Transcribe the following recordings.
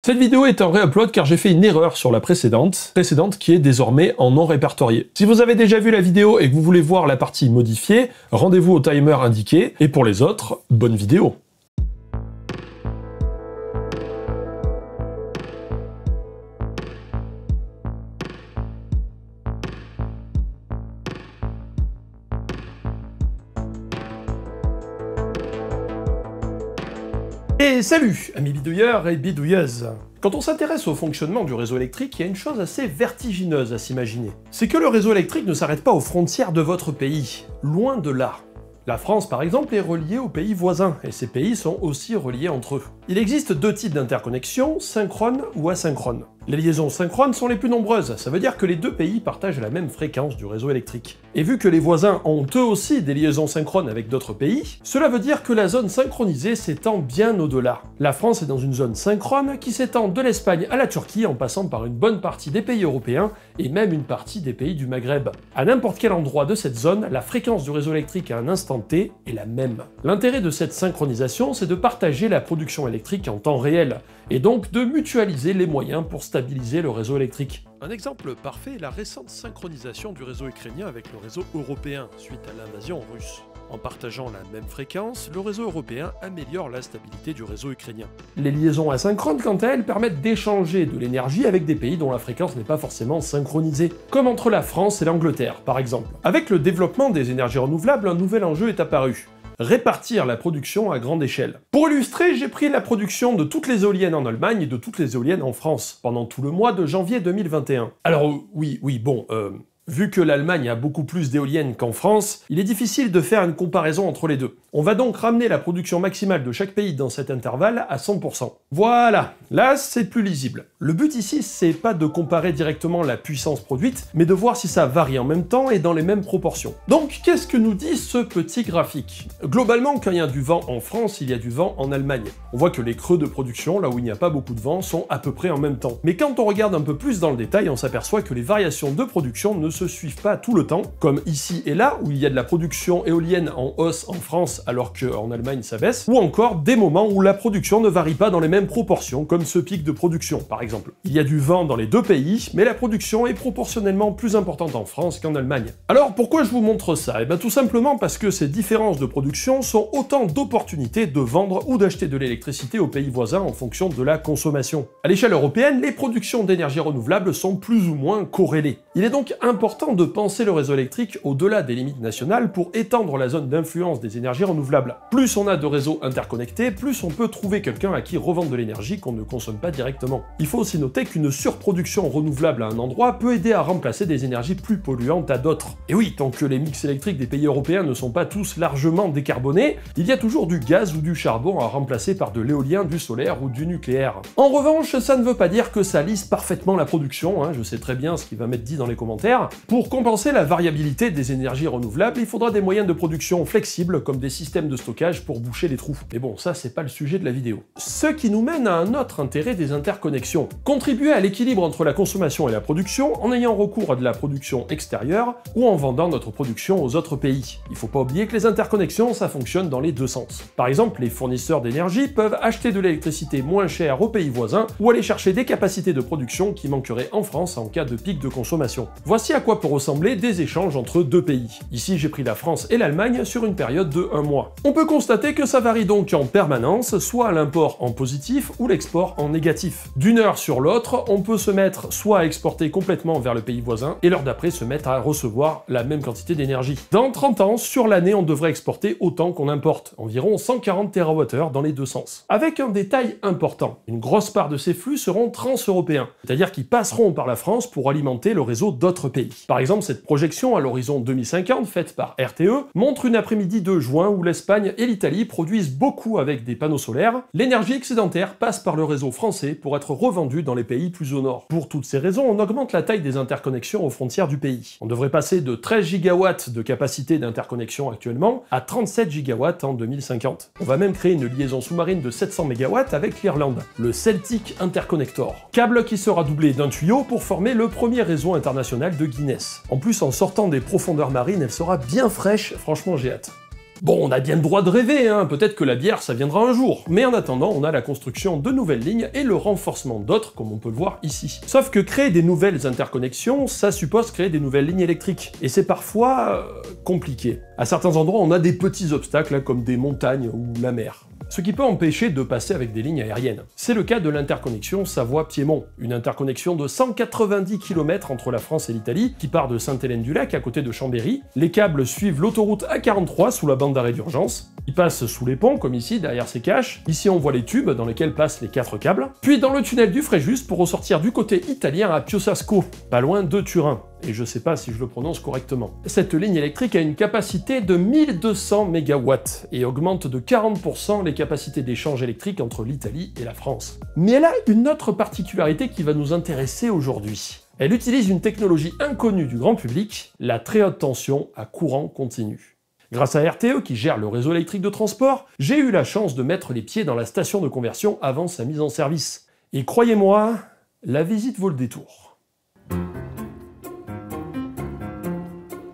Cette vidéo est un réupload car j'ai fait une erreur sur la précédente qui est désormais en non répertorié. Si vous avez déjà vu la vidéo et que vous voulez voir la partie modifiée, rendez-vous au timer indiqué, et pour les autres, bonne vidéo. Et salut, amis bidouilleurs et bidouilleuses. Quand on s'intéresse au fonctionnement du réseau électrique, il y a une chose assez vertigineuse à s'imaginer. C'est que le réseau électrique ne s'arrête pas aux frontières de votre pays. Loin de là. La France, par exemple, est reliée aux pays voisins, et ces pays sont aussi reliés entre eux. Il existe deux types d'interconnexions, synchrones ou asynchrones. Les liaisons synchrones sont les plus nombreuses, ça veut dire que les deux pays partagent la même fréquence du réseau électrique. Et vu que les voisins ont eux aussi des liaisons synchrones avec d'autres pays, cela veut dire que la zone synchronisée s'étend bien au-delà. La France est dans une zone synchrone qui s'étend de l'Espagne à la Turquie en passant par une bonne partie des pays européens et même une partie des pays du Maghreb. À n'importe quel endroit de cette zone, la fréquence du réseau électrique à un instant T est la même. L'intérêt de cette synchronisation, c'est de partager la production électrique en temps réel, et donc de mutualiser les moyens pour stabiliser le réseau électrique. Un exemple parfait est la récente synchronisation du réseau ukrainien avec le réseau européen suite à l'invasion russe. En partageant la même fréquence, le réseau européen améliore la stabilité du réseau ukrainien. Les liaisons asynchrones, quant à elles, permettent d'échanger de l'énergie avec des pays dont la fréquence n'est pas forcément synchronisée, comme entre la France et l'Angleterre, par exemple. Avec le développement des énergies renouvelables, un nouvel enjeu est apparu. Répartir la production à grande échelle. Pour illustrer, j'ai pris la production de toutes les éoliennes en Allemagne et de toutes les éoliennes en France, pendant tout le mois de janvier 2021. Alors vu que l'Allemagne a beaucoup plus d'éoliennes qu'en France, il est difficile de faire une comparaison entre les deux. On va donc ramener la production maximale de chaque pays dans cet intervalle à 100%. Voilà, là c'est plus lisible. Le but ici, c'est pas de comparer directement la puissance produite, mais de voir si ça varie en même temps et dans les mêmes proportions. Donc qu'est-ce que nous dit ce petit graphique? Globalement, quand il y a du vent en France, il y a du vent en Allemagne. On voit que les creux de production, là où il n'y a pas beaucoup de vent, sont à peu près en même temps. Mais quand on regarde un peu plus dans le détail, on s'aperçoit que les variations de production ne se suivent pas tout le temps, comme ici et là, où il y a de la production éolienne en hausse en France alors qu'en Allemagne ça baisse, ou encore des moments où la production ne varie pas dans les mêmes proportions, comme ce pic de production par exemple. Il y a du vent dans les deux pays, mais la production est proportionnellement plus importante en France qu'en Allemagne. Alors pourquoi je vous montre ça? Eh bien tout simplement parce que ces différences de production sont autant d'opportunités de vendre ou d'acheter de l'électricité aux pays voisins en fonction de la consommation. À l'échelle européenne, les productions d'énergie renouvelable sont plus ou moins corrélées. Il est donc important de penser le réseau électrique au-delà des limites nationales pour étendre la zone d'influence des énergies renouvelables. Plus on a de réseaux interconnectés, plus on peut trouver quelqu'un à qui revendre de l'énergie qu'on ne consomme pas directement. Il faut aussi noter qu'une surproduction renouvelable à un endroit peut aider à remplacer des énergies plus polluantes à d'autres. Et oui, tant que les mix électriques des pays européens ne sont pas tous largement décarbonés, il y a toujours du gaz ou du charbon à remplacer par de l'éolien, du solaire ou du nucléaire. En revanche, ça ne veut pas dire que ça lisse parfaitement la production, je sais très bien ce qu'il va m'être dit dans les commentaires. Pour compenser la variabilité des énergies renouvelables, il faudra des moyens de production flexibles comme des systèmes de stockage pour boucher les trous. Mais bon, ça c'est pas le sujet de la vidéo. Ce qui nous mène à un autre intérêt des interconnexions. Contribuer à l'équilibre entre la consommation et la production en ayant recours à de la production extérieure ou en vendant notre production aux autres pays. Il faut pas oublier que les interconnexions, ça fonctionne dans les deux sens. Par exemple, les fournisseurs d'énergie peuvent acheter de l'électricité moins chère aux pays voisins ou aller chercher des capacités de production qui manqueraient en France en cas de pic de consommation. Voici à quoi peut ressembler des échanges entre deux pays. Ici, j'ai pris la France et l'Allemagne sur une période de 1 mois. On peut constater que ça varie donc en permanence, soit l'import en positif ou l'export en négatif. D'une heure sur l'autre, on peut se mettre soit à exporter complètement vers le pays voisin, et l'heure d'après se mettre à recevoir la même quantité d'énergie. Dans 30 ans, sur l'année, on devrait exporter autant qu'on importe, environ 140 TWh dans les deux sens. Avec un détail important, une grosse part de ces flux seront trans-européens, c'est-à-dire qu'ils passeront par la France pour alimenter le réseau d'autres pays. Par exemple, cette projection à l'horizon 2050, faite par RTE, montre une après-midi de juin où l'Espagne et l'Italie produisent beaucoup avec des panneaux solaires. L'énergie excédentaire passe par le réseau français pour être revendue dans les pays plus au nord. Pour toutes ces raisons, on augmente la taille des interconnexions aux frontières du pays. On devrait passer de 13 gigawatts de capacité d'interconnexion actuellement à 37 gigawatts en 2050. On va même créer une liaison sous-marine de 700 mégawatts avec l'Irlande, le Celtic Interconnector. Câble qui sera doublé d'un tuyau pour former le premier réseau international de Guinness. En plus, en sortant des profondeurs marines, elle sera bien fraîche, franchement j'ai hâte. Bon, on a bien le droit de rêver, hein, peut-être que la bière ça viendra un jour, mais en attendant, on a la construction de nouvelles lignes et le renforcement d'autres, comme on peut le voir ici. Sauf que créer des nouvelles interconnexions, ça suppose créer des nouvelles lignes électriques, et c'est parfois compliqué. À certains endroits, on a des petits obstacles, hein, comme des montagnes ou la mer. Ce qui peut empêcher de passer avec des lignes aériennes. C'est le cas de l'interconnexion Savoie-Piémont, une interconnexion de 190 km entre la France et l'Italie, qui part de Sainte-Hélène-du-Lac à côté de Chambéry. Les câbles suivent l'autoroute A43 sous la bande d'arrêt d'urgence. Ils passent sous les ponts, comme ici, derrière ces caches. Ici, on voit les tubes dans lesquels passent les 4 câbles. Puis dans le tunnel du Fréjus pour ressortir du côté italien à Piosasco, pas loin de Turin. Et je sais pas si je le prononce correctement. Cette ligne électrique a une capacité de 1200 MW et augmente de 40% les capacités d'échange électrique entre l'Italie et la France. Mais elle a une autre particularité qui va nous intéresser aujourd'hui. Elle utilise une technologie inconnue du grand public, la très haute tension à courant continu. Grâce à RTE, qui gère le réseau électrique de transport, j'ai eu la chance de mettre les pieds dans la station de conversion avant sa mise en service. Et croyez-moi, la visite vaut le détour.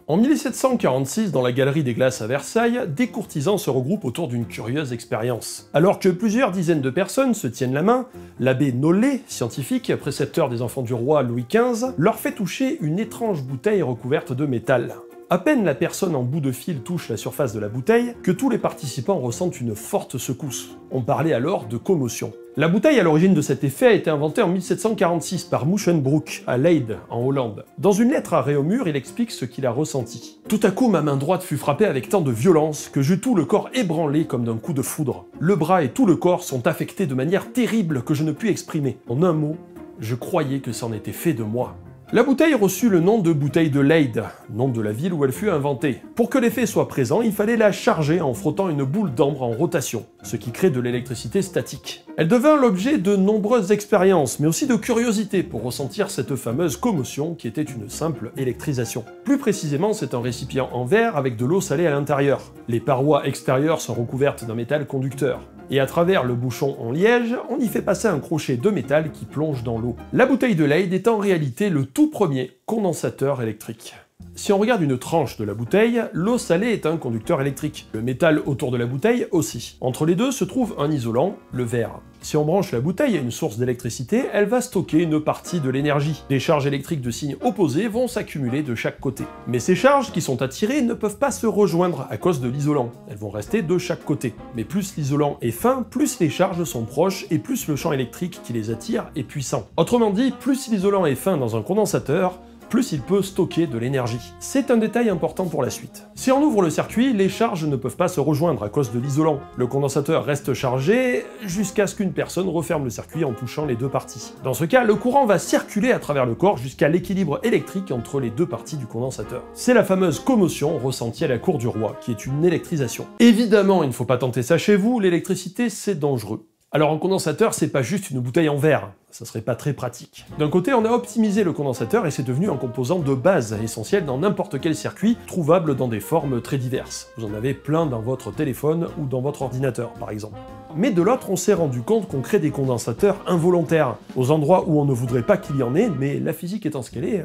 En 1746, dans la Galerie des Glaces à Versailles, des courtisans se regroupent autour d'une curieuse expérience. Alors que plusieurs dizaines de personnes se tiennent la main, l'abbé Nollet, scientifique, précepteur des enfants du roi Louis XV, leur fait toucher une étrange bouteille recouverte de métal. À peine la personne en bout de fil touche la surface de la bouteille, que tous les participants ressentent une forte secousse. On parlait alors de commotion. La bouteille à l'origine de cet effet a été inventée en 1746 par Musschenbroek, à Leyde, en Hollande. Dans une lettre à Réaumur, il explique ce qu'il a ressenti. « Tout à coup, ma main droite fut frappée avec tant de violence que j'eus tout le corps ébranlé comme d'un coup de foudre. Le bras et tout le corps sont affectés de manière terrible que je ne puis exprimer. En un mot, je croyais que c'en était fait de moi. » La bouteille reçut le nom de bouteille de Leyde, nom de la ville où elle fut inventée. Pour que l'effet soit présent, il fallait la charger en frottant une boule d'ambre en rotation, ce qui crée de l'électricité statique. Elle devint l'objet de nombreuses expériences, mais aussi de curiosités pour ressentir cette fameuse commotion qui était une simple électrisation. Plus précisément, c'est un récipient en verre avec de l'eau salée à l'intérieur. Les parois extérieures sont recouvertes d'un métal conducteur. Et à travers le bouchon en liège, on y fait passer un crochet de métal qui plonge dans l'eau. La bouteille de Leyde est en réalité le tout premier condensateur électrique. Si on regarde une tranche de la bouteille, l'eau salée est un conducteur électrique. Le métal autour de la bouteille aussi. Entre les deux se trouve un isolant, le verre. Si on branche la bouteille à une source d'électricité, elle va stocker une partie de l'énergie. Des charges électriques de signes opposés vont s'accumuler de chaque côté. Mais ces charges qui sont attirées ne peuvent pas se rejoindre à cause de l'isolant. Elles vont rester de chaque côté. Mais plus l'isolant est fin, plus les charges sont proches et plus le champ électrique qui les attire est puissant. Autrement dit, plus l'isolant est fin dans un condensateur, plus il peut stocker de l'énergie. C'est un détail important pour la suite. Si on ouvre le circuit, les charges ne peuvent pas se rejoindre à cause de l'isolant. Le condensateur reste chargé jusqu'à ce qu'une personne referme le circuit en touchant les deux parties. Dans ce cas, le courant va circuler à travers le corps jusqu'à l'équilibre électrique entre les deux parties du condensateur. C'est la fameuse commotion ressentie à la cour du roi, qui est une électrisation. Évidemment, il ne faut pas tenter ça chez vous, l'électricité c'est dangereux. Alors un condensateur, c'est pas juste une bouteille en verre, ça serait pas très pratique. D'un côté, on a optimisé le condensateur et c'est devenu un composant de base essentiel dans n'importe quel circuit, trouvable dans des formes très diverses. Vous en avez plein dans votre téléphone ou dans votre ordinateur, par exemple. Mais de l'autre, on s'est rendu compte qu'on crée des condensateurs involontaires, aux endroits où on ne voudrait pas qu'il y en ait, mais la physique étant ce qu'elle est,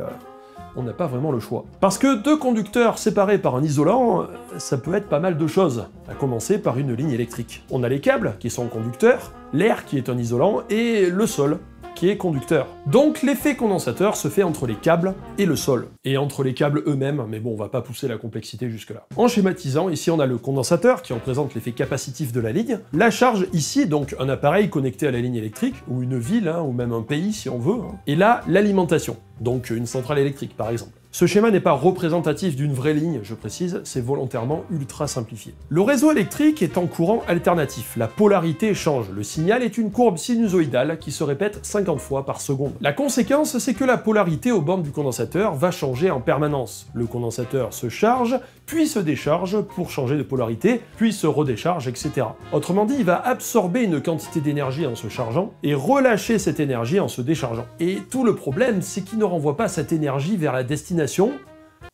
on n'a pas vraiment le choix. Parce que deux conducteurs séparés par un isolant, ça peut être pas mal de choses, à commencer par une ligne électrique. On a les câbles, qui sont conducteurs, l'air, qui est un isolant, et le sol, qui est conducteur. Donc l'effet condensateur se fait entre les câbles et le sol, et entre les câbles eux-mêmes, mais bon, on va pas pousser la complexité jusque-là. En schématisant, ici on a le condensateur, qui représente l'effet capacitif de la ligne, la charge ici, donc un appareil connecté à la ligne électrique, ou une ville, hein, ou même un pays si on veut, hein. Et là, l'alimentation, donc une centrale électrique par exemple. Ce schéma n'est pas représentatif d'une vraie ligne, je précise, c'est volontairement ultra simplifié. Le réseau électrique est en courant alternatif, la polarité change, le signal est une courbe sinusoïdale qui se répète 50 fois par seconde. La conséquence, c'est que la polarité aux bornes du condensateur va changer en permanence. Le condensateur se charge, puis se décharge pour changer de polarité, puis se redécharge, etc. Autrement dit, il va absorber une quantité d'énergie en se chargeant, et relâcher cette énergie en se déchargeant. Et tout le problème, c'est qu'il ne renvoie pas cette énergie vers la destination,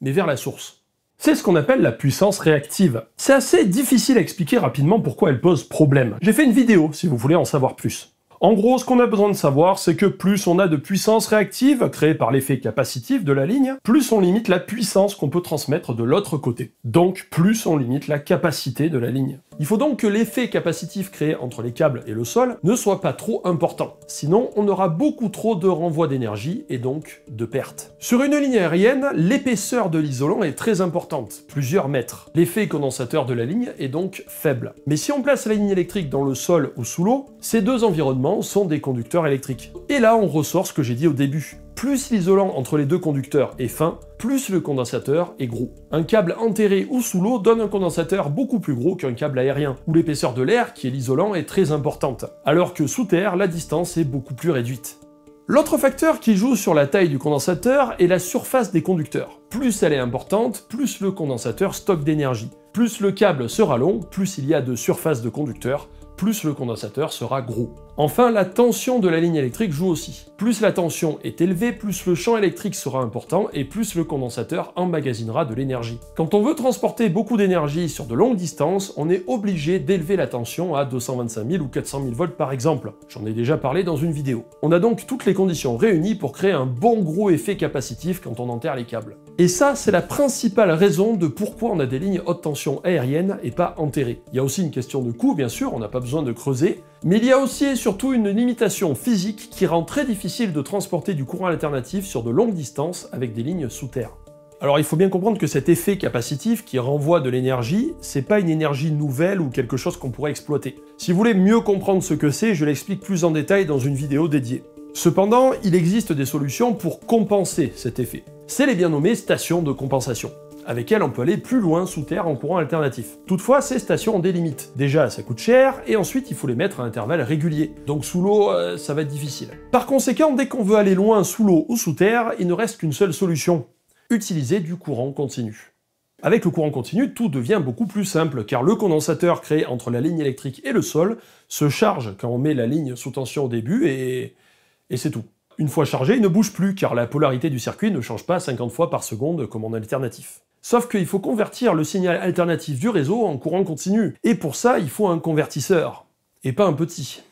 mais vers la source. C'est ce qu'on appelle la puissance réactive. C'est assez difficile à expliquer rapidement pourquoi elle pose problème. J'ai fait une vidéo si vous voulez en savoir plus. En gros, ce qu'on a besoin de savoir, c'est que plus on a de puissance réactive, créée par l'effet capacitif de la ligne, plus on limite la puissance qu'on peut transmettre de l'autre côté. Donc, plus on limite la capacité de la ligne. Il faut donc que l'effet capacitif créé entre les câbles et le sol ne soit pas trop important. Sinon, on aura beaucoup trop de renvoi d'énergie et donc de pertes. Sur une ligne aérienne, l'épaisseur de l'isolant est très importante, plusieurs mètres. L'effet condensateur de la ligne est donc faible. Mais si on place la ligne électrique dans le sol ou sous l'eau, ces deux environnements sont des conducteurs électriques. Et là, on ressort ce que j'ai dit au début. Plus l'isolant entre les deux conducteurs est fin, plus le condensateur est gros. Un câble enterré ou sous l'eau donne un condensateur beaucoup plus gros qu'un câble aérien, où l'épaisseur de l'air, qui est l'isolant, est très importante, alors que sous terre, la distance est beaucoup plus réduite. L'autre facteur qui joue sur la taille du condensateur est la surface des conducteurs. Plus elle est importante, plus le condensateur stocke d'énergie. Plus le câble sera long, plus il y a de surface de conducteur, plus le condensateur sera gros. Enfin, la tension de la ligne électrique joue aussi. Plus la tension est élevée, plus le champ électrique sera important et plus le condensateur emmagasinera de l'énergie. Quand on veut transporter beaucoup d'énergie sur de longues distances, on est obligé d'élever la tension à 225 000 ou 400 000 volts par exemple. J'en ai déjà parlé dans une vidéo. On a donc toutes les conditions réunies pour créer un bon gros effet capacitif quand on enterre les câbles. Et ça, c'est la principale raison de pourquoi on a des lignes haute tension aériennes et pas enterrées. Il y a aussi une question de coût, bien sûr, on n'a pas besoin de creuser, mais il y a aussi et surtout une limitation physique qui rend très difficile de transporter du courant alternatif sur de longues distances avec des lignes sous terre. Alors il faut bien comprendre que cet effet capacitif qui renvoie de l'énergie, c'est pas une énergie nouvelle ou quelque chose qu'on pourrait exploiter. Si vous voulez mieux comprendre ce que c'est, je l'explique plus en détail dans une vidéo dédiée. Cependant, il existe des solutions pour compenser cet effet. C'est les bien nommées stations de compensation. Avec elles, on peut aller plus loin sous terre en courant alternatif. Toutefois, ces stations ont des limites. Déjà, ça coûte cher, et ensuite, il faut les mettre à intervalles réguliers. Donc sous l'eau, ça va être difficile. Par conséquent, dès qu'on veut aller loin sous l'eau ou sous terre, il ne reste qu'une seule solution. Utiliser du courant continu. Avec le courant continu, tout devient beaucoup plus simple, car le condensateur créé entre la ligne électrique et le sol se charge quand on met la ligne sous tension au début, et c'est tout. Une fois chargé, il ne bouge plus, car la polarité du circuit ne change pas 50 fois par seconde comme en alternatif. Sauf qu'il faut convertir le signal alternatif du réseau en courant continu, et pour ça, il faut un convertisseur. Et pas un petit.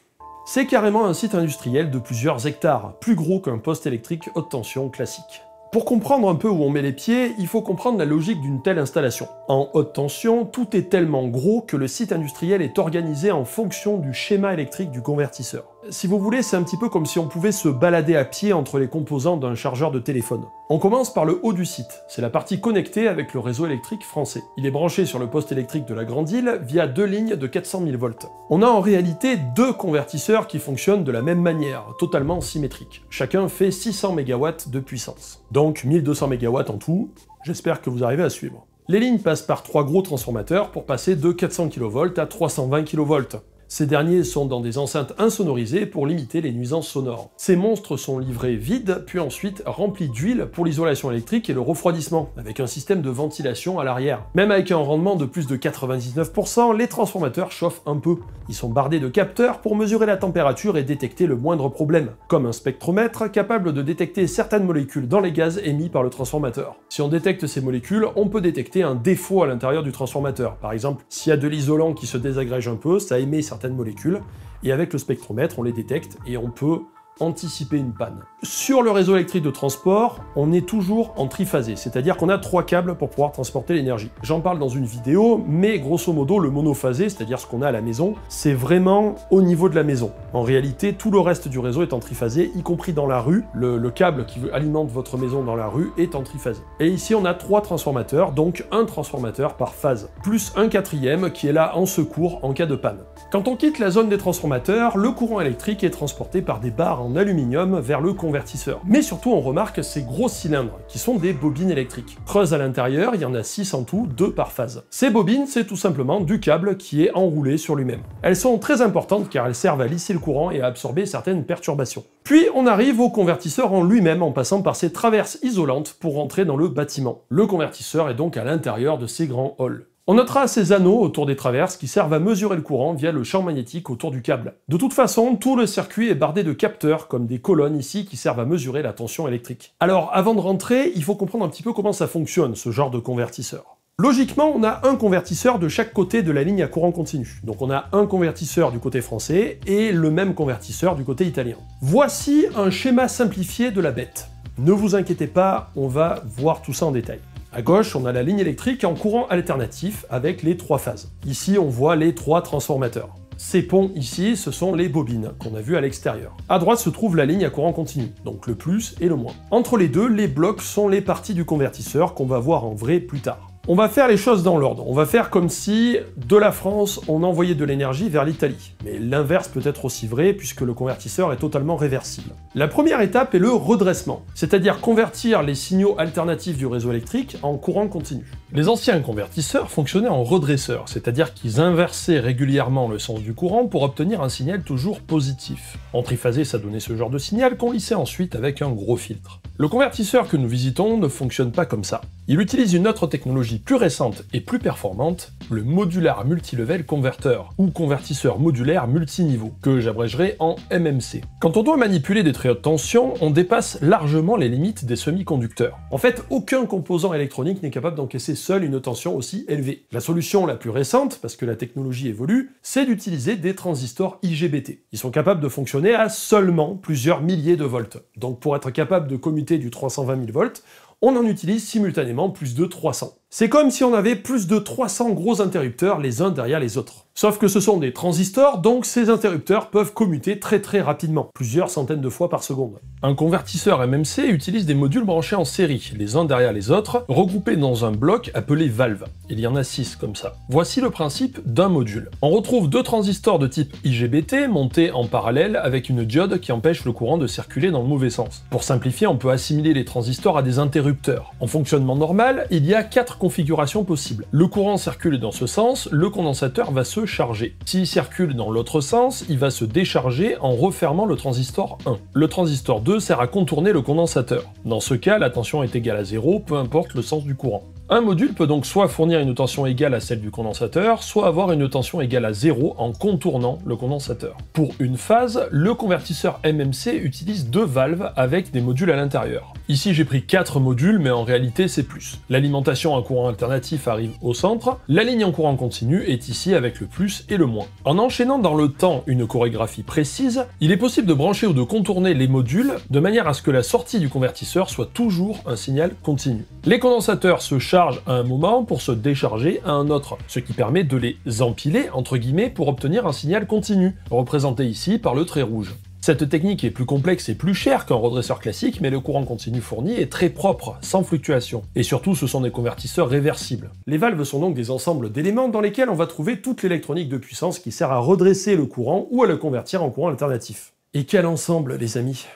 C'est carrément un site industriel de plusieurs hectares, plus gros qu'un poste électrique haute tension classique. Pour comprendre un peu où on met les pieds, il faut comprendre la logique d'une telle installation. En haute tension, tout est tellement gros que le site industriel est organisé en fonction du schéma électrique du convertisseur. Si vous voulez, c'est un petit peu comme si on pouvait se balader à pied entre les composants d'un chargeur de téléphone. On commence par le haut du site, c'est la partie connectée avec le réseau électrique français. Il est branché sur le poste électrique de la Grande Île via deux lignes de 400 000 volts. On a en réalité deux convertisseurs qui fonctionnent de la même manière, totalement symétriques. Chacun fait 600 MW de puissance. Donc 1200 MW en tout, j'espère que vous arrivez à suivre. Les lignes passent par trois gros transformateurs pour passer de 400 kV à 320 kV. Ces derniers sont dans des enceintes insonorisées pour limiter les nuisances sonores. Ces monstres sont livrés vides, puis ensuite remplis d'huile pour l'isolation électrique et le refroidissement, avec un système de ventilation à l'arrière. Même avec un rendement de plus de 99%, les transformateurs chauffent un peu. Ils sont bardés de capteurs pour mesurer la température et détecter le moindre problème, comme un spectromètre capable de détecter certaines molécules dans les gaz émis par le transformateur. Si on détecte ces molécules, on peut détecter un défaut à l'intérieur du transformateur. Par exemple, s'il y a de l'isolant qui se désagrège un peu, ça émet certaines molécules, et avec le spectromètre, on les détecte et on peut anticiper une panne. Sur le réseau électrique de transport, on est toujours en triphasé, c'est-à-dire qu'on a trois câbles pour pouvoir transporter l'énergie. J'en parle dans une vidéo, mais grosso modo, le monophasé, c'est-à-dire ce qu'on a à la maison, c'est vraiment au niveau de la maison. En réalité, tout le reste du réseau est en triphasé, y compris dans la rue. Le câble qui alimente votre maison dans la rue est en triphasé. Et ici, on a trois transformateurs, donc un transformateur par phase, plus un quatrième qui est là en secours en cas de panne. Quand on quitte la zone des transformateurs, le courant électrique est transporté par des barres en aluminium vers le convertisseur. Mais surtout, on remarque ces gros cylindres, qui sont des bobines électriques. Creuses à l'intérieur, il y en a 6 en tout, 2 par phase. Ces bobines, c'est tout simplement du câble qui est enroulé sur lui-même. Elles sont très importantes car elles servent à lisser le courant et à absorber certaines perturbations. Puis on arrive au convertisseur en lui-même en passant par ces traverses isolantes pour rentrer dans le bâtiment. Le convertisseur est donc à l'intérieur de ces grands halls. On notera ces anneaux autour des traverses qui servent à mesurer le courant via le champ magnétique autour du câble. De toute façon, tout le circuit est bardé de capteurs, comme des colonnes ici, qui servent à mesurer la tension électrique. Alors, avant de rentrer, il faut comprendre un petit peu comment ça fonctionne, ce genre de convertisseur. Logiquement, on a un convertisseur de chaque côté de la ligne à courant continu. Donc on a un convertisseur du côté français et le même convertisseur du côté italien. Voici un schéma simplifié de la bête. Ne vous inquiétez pas, on va voir tout ça en détail. À gauche, on a la ligne électrique en courant alternatif avec les 3 phases. Ici, on voit les 3 transformateurs. Ces ponts ici, ce sont les bobines qu'on a vues à l'extérieur. À droite se trouve la ligne à courant continu, donc le plus et le moins. Entre les deux, les blocs sont les parties du convertisseur qu'on va voir en vrai plus tard. On va faire les choses dans l'ordre. On va faire comme si, de la France, on envoyait de l'énergie vers l'Italie. Mais l'inverse peut être aussi vrai, puisque le convertisseur est totalement réversible. La première étape est le redressement, c'est-à-dire convertir les signaux alternatifs du réseau électrique en courant continu. Les anciens convertisseurs fonctionnaient en redresseur, c'est-à-dire qu'ils inversaient régulièrement le sens du courant pour obtenir un signal toujours positif. En triphasé, ça donnait ce genre de signal qu'on lissait ensuite avec un gros filtre. Le convertisseur que nous visitons ne fonctionne pas comme ça. Il utilise une autre technologie plus récente et plus performante, le Modular Multilevel Converter, ou convertisseur modulaire multiniveau, que j'abrégerai en MMC. Quand on doit manipuler des très hautes tensions, on dépasse largement les limites des semi-conducteurs. En fait, aucun composant électronique n'est capable d'encaisser seul une tension aussi élevée. La solution la plus récente, parce que la technologie évolue, c'est d'utiliser des transistors IGBT. Ils sont capables de fonctionner à seulement plusieurs milliers de volts. Donc pour être capable de commuter du 320 000 volts, on en utilise simultanément plus de 300. C'est comme si on avait plus de 300 gros interrupteurs les uns derrière les autres. Sauf que ce sont des transistors, donc ces interrupteurs peuvent commuter très rapidement, plusieurs centaines de fois par seconde. Un convertisseur MMC utilise des modules branchés en série, les uns derrière les autres, regroupés dans un bloc appelé valve. Il y en a 6 comme ça. Voici le principe d'un module. On retrouve 2 transistors de type IGBT montés en parallèle avec une diode qui empêche le courant de circuler dans le mauvais sens. Pour simplifier, on peut assimiler les transistors à des interrupteurs. En fonctionnement normal, il y a 4 configurations possibles. Le courant circule dans ce sens, le condensateur va se charger. S'il circule dans l'autre sens, il va se décharger en refermant le transistor 1. Le transistor 2 sert à contourner le condensateur. Dans ce cas, la tension est égale à 0, peu importe le sens du courant. Un module peut donc soit fournir une tension égale à celle du condensateur, soit avoir une tension égale à 0 en contournant le condensateur. Pour une phase, le convertisseur MMC utilise 2 valves avec des modules à l'intérieur. Ici j'ai pris 4 modules, mais en réalité c'est plus. L'alimentation en courant alternatif arrive au centre, la ligne en courant continu est ici avec le plus et le moins. En enchaînant dans le temps une chorégraphie précise, il est possible de brancher ou de contourner les modules de manière à ce que la sortie du convertisseur soit toujours un signal continu. Les condensateurs se chargent à un moment pour se décharger à un autre, ce qui permet de les empiler entre guillemets pour obtenir un signal continu, représenté ici par le trait rouge. Cette technique est plus complexe et plus chère qu'un redresseur classique, mais le courant continu fourni est très propre, sans fluctuation. Et surtout, ce sont des convertisseurs réversibles. Les valves sont donc des ensembles d'éléments dans lesquels on va trouver toute l'électronique de puissance qui sert à redresser le courant ou à le convertir en courant alternatif. Et quel ensemble, les amis!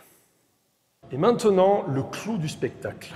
Et maintenant, le clou du spectacle.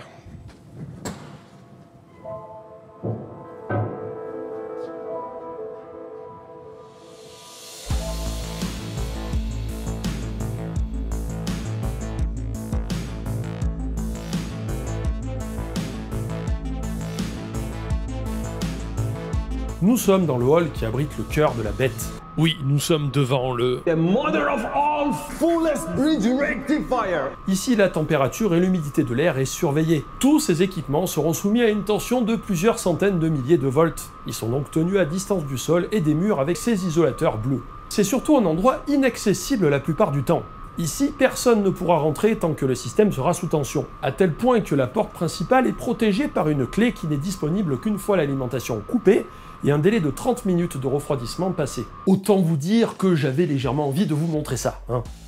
Nous sommes dans le hall qui abrite le cœur de la bête. Oui, nous sommes devant le... The mother of all fullest bridge rectifier. Ici, la température et l'humidité de l'air est surveillée. Tous ces équipements seront soumis à une tension de plusieurs centaines de milliers de volts. Ils sont donc tenus à distance du sol et des murs avec ces isolateurs bleus. C'est surtout un endroit inaccessible la plupart du temps. Ici, personne ne pourra rentrer tant que le système sera sous tension, à tel point que la porte principale est protégée par une clé qui n'est disponible qu'une fois l'alimentation coupée et un délai de 30 minutes de refroidissement passé. Autant vous dire que j'avais légèrement envie de vous montrer ça.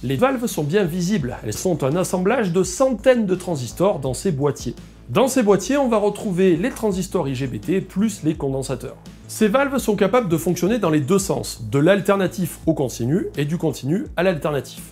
Les valves sont bien visibles, elles sont un assemblage de centaines de transistors dans ces boîtiers. Dans ces boîtiers, on va retrouver les transistors IGBT plus les condensateurs. Ces valves sont capables de fonctionner dans les deux sens, de l'alternatif au continu et du continu à l'alternatif.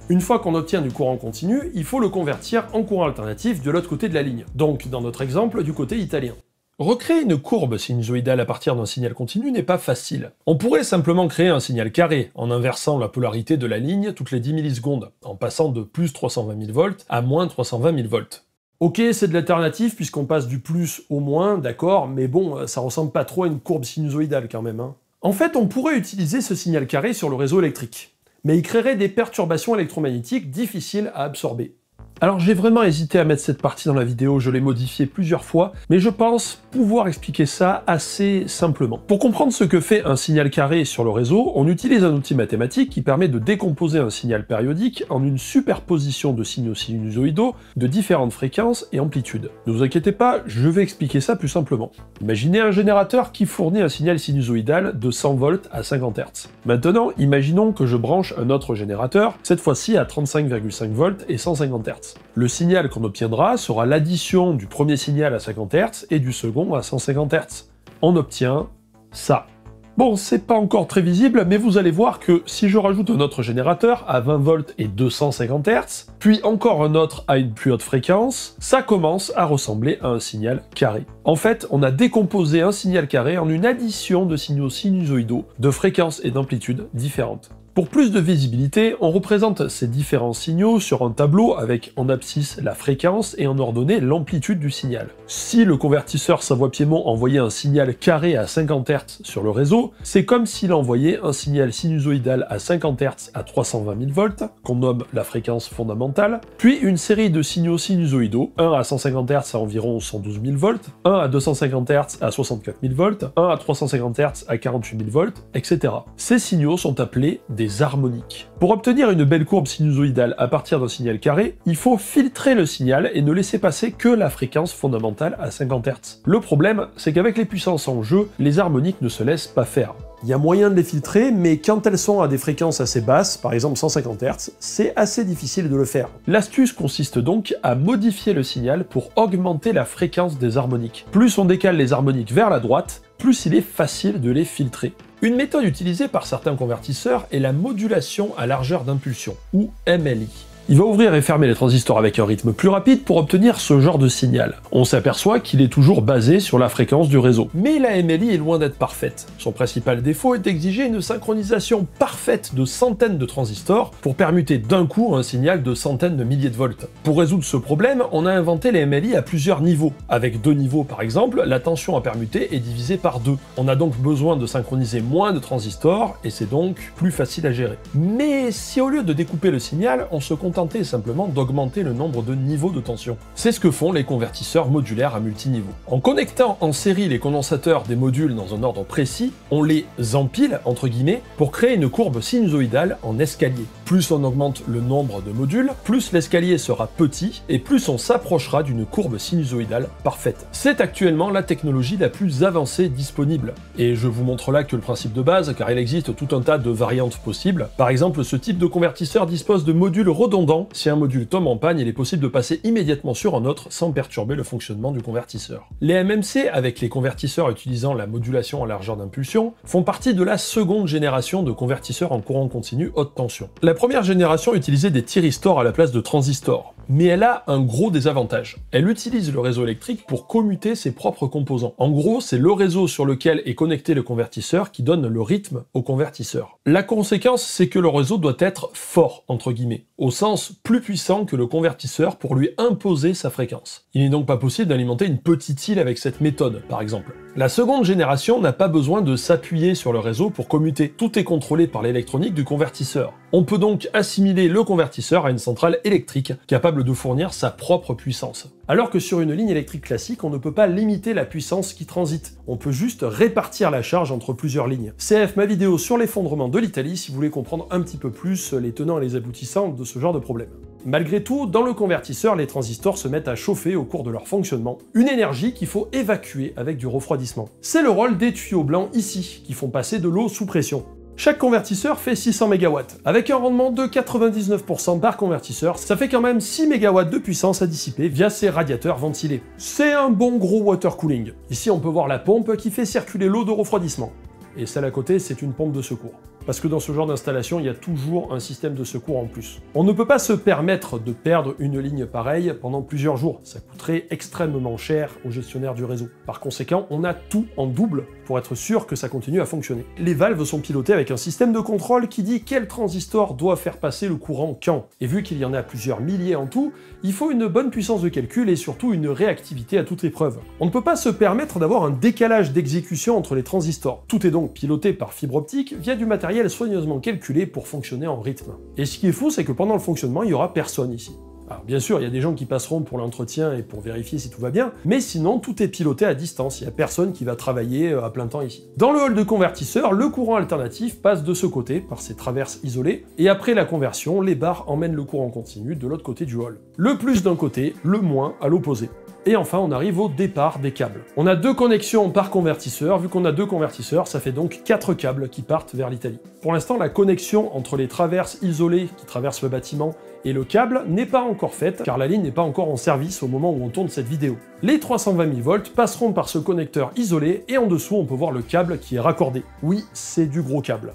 Une fois qu'on obtient du courant continu, il faut le convertir en courant alternatif de l'autre côté de la ligne, donc dans notre exemple du côté italien. Recréer une courbe sinusoïdale à partir d'un signal continu n'est pas facile. On pourrait simplement créer un signal carré, en inversant la polarité de la ligne toutes les 10 millisecondes, en passant de plus 320 000 volts à moins 320 000 volts. Ok, c'est de l'alternative puisqu'on passe du plus au moins, d'accord, mais bon, ça ressemble pas trop à une courbe sinusoïdale quand même. En fait, on pourrait utiliser ce signal carré sur le réseau électrique, mais il créerait des perturbations électromagnétiques difficiles à absorber. Alors j'ai vraiment hésité à mettre cette partie dans la vidéo, je l'ai modifiée plusieurs fois, mais je pense pouvoir expliquer ça assez simplement. Pour comprendre ce que fait un signal carré sur le réseau, on utilise un outil mathématique qui permet de décomposer un signal périodique en une superposition de signaux sinusoïdaux de différentes fréquences et amplitudes. Ne vous inquiétez pas, je vais expliquer ça plus simplement. Imaginez un générateur qui fournit un signal sinusoïdal de 100 volts à 50 Hz. Maintenant, imaginons que je branche un autre générateur, cette fois-ci à 35,5 volts et 150 Hz. Le signal qu'on obtiendra sera l'addition du premier signal à 50 Hz et du second à 150 Hz. On obtient ça. Bon, c'est pas encore très visible, mais vous allez voir que si je rajoute un autre générateur à 20 volts et 250 Hz, puis encore un autre à une plus haute fréquence, ça commence à ressembler à un signal carré. En fait, on a décomposé un signal carré en une addition de signaux sinusoïdaux de fréquences et d'amplitudes différentes. Pour plus de visibilité, on représente ces différents signaux sur un tableau avec en abscisse la fréquence et en ordonnée l'amplitude du signal. Si le convertisseur Savoie-Piémont envoyait un signal carré à 50 Hz sur le réseau, c'est comme s'il envoyait un signal sinusoïdal à 50 Hz à 320 000 volts, qu'on nomme la fréquence fondamentale, puis une série de signaux sinusoïdaux, un à 150 Hz à environ 112 000 volts, un à 250 Hz à 64 000 volts, un à 350 Hz à 48 000 volts, etc. Ces signaux sont appelés des harmoniques. Pour obtenir une belle courbe sinusoïdale à partir d'un signal carré, il faut filtrer le signal et ne laisser passer que la fréquence fondamentale à 50 Hz. Le problème, c'est qu'avec les puissances en jeu, les harmoniques ne se laissent pas faire. Il y a moyen de les filtrer, mais quand elles sont à des fréquences assez basses, par exemple 150 Hz, c'est assez difficile de le faire. L'astuce consiste donc à modifier le signal pour augmenter la fréquence des harmoniques. Plus on décale les harmoniques vers la droite, plus il est facile de les filtrer. Une méthode utilisée par certains convertisseurs est la modulation à largeur d'impulsion, ou MLI. Il va ouvrir et fermer les transistors avec un rythme plus rapide pour obtenir ce genre de signal. On s'aperçoit qu'il est toujours basé sur la fréquence du réseau. Mais la MLI est loin d'être parfaite. Son principal défaut est d'exiger une synchronisation parfaite de centaines de transistors pour permuter d'un coup un signal de centaines de milliers de volts. Pour résoudre ce problème, on a inventé les MLI à plusieurs niveaux. Avec 2 niveaux par exemple, la tension à permuter est divisée par 2. On a donc besoin de synchroniser moins de transistors et c'est donc plus facile à gérer. Mais si au lieu de découper le signal, on se contente simplement d'augmenter le nombre de niveaux de tension. C'est ce que font les convertisseurs modulaires à multiniveaux. En connectant en série les condensateurs des modules dans un ordre précis, on les empile, entre guillemets, pour créer une courbe sinusoïdale en escalier. Plus on augmente le nombre de modules, plus l'escalier sera petit et plus on s'approchera d'une courbe sinusoïdale parfaite. C'est actuellement la technologie la plus avancée disponible. Et je vous montre là que le principe de base, car il existe tout un tas de variantes possibles. Par exemple, ce type de convertisseur dispose de modules redondants. Si un module tombe en panne, il est possible de passer immédiatement sur un autre sans perturber le fonctionnement du convertisseur. Les MMC, avec les convertisseurs utilisant la modulation en largeur d'impulsion, font partie de la seconde génération de convertisseurs en courant continu haute tension. La première génération utilisait des thyristors à la place de transistors. Mais elle a un gros désavantage. Elle utilise le réseau électrique pour commuter ses propres composants. En gros, c'est le réseau sur lequel est connecté le convertisseur qui donne le rythme au convertisseur. La conséquence, c'est que le réseau doit être fort, entre guillemets, au sens plus puissant que le convertisseur pour lui imposer sa fréquence. Il n'est donc pas possible d'alimenter une petite île avec cette méthode, par exemple. La seconde génération n'a pas besoin de s'appuyer sur le réseau pour commuter. Tout est contrôlé par l'électronique du convertisseur. On peut donc assimiler le convertisseur à une centrale électrique capable de fournir sa propre puissance. Alors que sur une ligne électrique classique, on ne peut pas limiter la puissance qui transite. On peut juste répartir la charge entre plusieurs lignes. CF ma vidéo sur l'effondrement de l'Italie si vous voulez comprendre un petit peu plus les tenants et les aboutissants de ce genre de problème. Malgré tout, dans le convertisseur, les transistors se mettent à chauffer au cours de leur fonctionnement, une énergie qu'il faut évacuer avec du refroidissement. C'est le rôle des tuyaux blancs ici, qui font passer de l'eau sous pression. Chaque convertisseur fait 600 MW. Avec un rendement de 99% par convertisseur, ça fait quand même 6 MW de puissance à dissiper via ces radiateurs ventilés. C'est un bon gros water cooling. Ici, on peut voir la pompe qui fait circuler l'eau de refroidissement. Et celle à côté, c'est une pompe de secours. Parce que dans ce genre d'installation, il y a toujours un système de secours en plus. On ne peut pas se permettre de perdre une ligne pareille pendant plusieurs jours. Ça coûterait extrêmement cher au gestionnaire du réseau. Par conséquent, on a tout en double pour être sûr que ça continue à fonctionner. Les valves sont pilotées avec un système de contrôle qui dit quel transistor doit faire passer le courant quand. Et vu qu'il y en a plusieurs milliers en tout, il faut une bonne puissance de calcul et surtout une réactivité à toute épreuve. On ne peut pas se permettre d'avoir un décalage d'exécution entre les transistors. Tout est donc piloté par fibre optique via du matériel soigneusement calculé pour fonctionner en rythme. Et ce qui est fou, c'est que pendant le fonctionnement, il n'y aura personne ici. Alors bien sûr, il y a des gens qui passeront pour l'entretien et pour vérifier si tout va bien, mais sinon tout est piloté à distance, il n'y a personne qui va travailler à plein temps ici. Dans le hall de convertisseur, le courant alternatif passe de ce côté, par ces traverses isolées, et après la conversion, les barres emmènent le courant continu de l'autre côté du hall. Le plus d'un côté, le moins à l'opposé. Et enfin, on arrive au départ des câbles. On a 2 connexions par convertisseur. Vu qu'on a 2 convertisseurs, ça fait donc 4 câbles qui partent vers l'Italie. Pour l'instant, la connexion entre les traverses isolées qui traversent le bâtiment et le câble n'est pas encore faite, car la ligne n'est pas encore en service au moment où on tourne cette vidéo. Les 320 000 volts passeront par ce connecteur isolé, et en dessous, on peut voir le câble qui est raccordé. Oui, c'est du gros câble.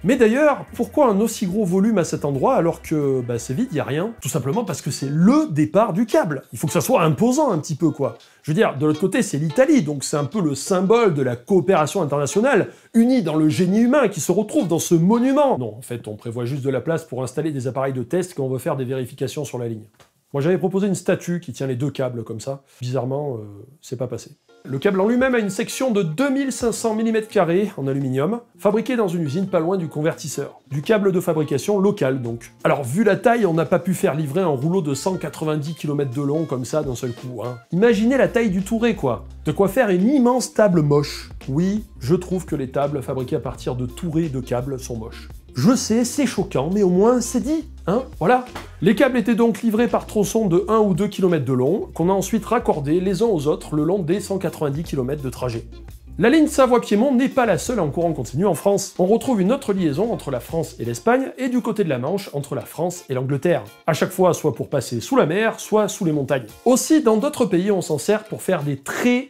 Mais d'ailleurs, pourquoi un aussi gros volume à cet endroit alors que c'est vide, il n'y a rien? Tout simplement parce que c'est le départ du câble. Il faut que ça soit imposant un petit peu, quoi. Je veux dire, de l'autre côté, c'est l'Italie, donc c'est un peu le symbole de la coopération internationale, unie dans le génie humain qui se retrouve dans ce monument. Non, en fait, on prévoit juste de la place pour installer des appareils de test quand on veut faire des vérifications sur la ligne. Moi, j'avais proposé une statue qui tient les 2 câbles comme ça. Bizarrement, c'est pas passé. Le câble en lui-même a une section de 2500 mm² en aluminium, fabriqué dans une usine pas loin du convertisseur. Du câble de fabrication local donc. Alors vu la taille, on n'a pas pu faire livrer un rouleau de 190 km de long comme ça d'un seul coup. Hein. Imaginez la taille du touret quoi. De quoi faire une immense table moche. Oui, je trouve que les tables fabriquées à partir de tourets de câbles sont moches. Je sais, c'est choquant, mais au moins c'est dit, hein, voilà. Les câbles étaient donc livrés par tronçons de 1 ou 2 km de long, qu'on a ensuite raccordés les uns aux autres le long des 190 km de trajet. La ligne Savoie-Piémont n'est pas la seule en courant continu en France. On retrouve une autre liaison entre la France et l'Espagne, et du côté de la Manche, entre la France et l'Angleterre. À chaque fois, soit pour passer sous la mer, soit sous les montagnes. Aussi, dans d'autres pays, on s'en sert pour faire des très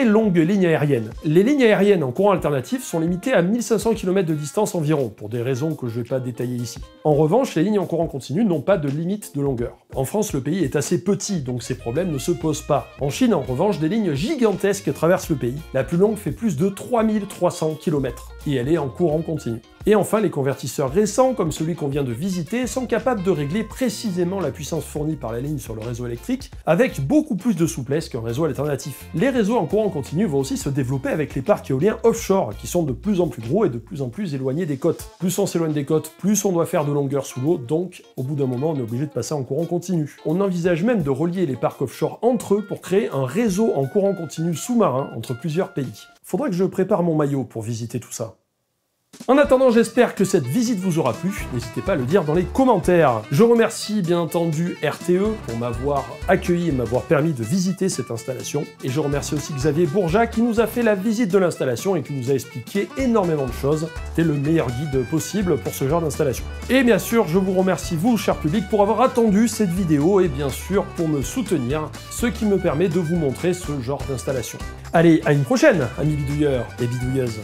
longues lignes aériennes. Les lignes aériennes en courant alternatif sont limitées à 1500 km de distance environ, pour des raisons que je ne vais pas détailler ici. En revanche, les lignes en courant continu n'ont pas de limite de longueur. En France, le pays est assez petit, donc ces problèmes ne se posent pas. En Chine, en revanche, des lignes gigantesques traversent le pays. La plus longue fait plus de 3300 km, et elle est en courant continu. Et enfin, les convertisseurs récents, comme celui qu'on vient de visiter, sont capables de régler précisément la puissance fournie par la ligne sur le réseau électrique, avec beaucoup plus de souplesse qu'un réseau alternatif. Les réseaux en courant continu vont aussi se développer avec les parcs éoliens offshore, qui sont de plus en plus gros et de plus en plus éloignés des côtes. Plus on s'éloigne des côtes, plus on doit faire de longueur sous l'eau, donc au bout d'un moment, on est obligé de passer en courant continu. On envisage même de relier les parcs offshore entre eux pour créer un réseau en courant continu sous-marin entre plusieurs pays. Faudra que je prépare mon maillot pour visiter tout ça. En attendant, j'espère que cette visite vous aura plu, n'hésitez pas à le dire dans les commentaires. Je remercie bien entendu RTE pour m'avoir accueilli et m'avoir permis de visiter cette installation, et je remercie aussi Xavier Bourgeat qui nous a fait la visite de l'installation et qui nous a expliqué énormément de choses. C'était le meilleur guide possible pour ce genre d'installation. Et bien sûr, je vous remercie vous, cher public, pour avoir attendu cette vidéo et bien sûr pour me soutenir, ce qui me permet de vous montrer ce genre d'installation. Allez, à une prochaine, amis bidouilleurs et bidouilleuses.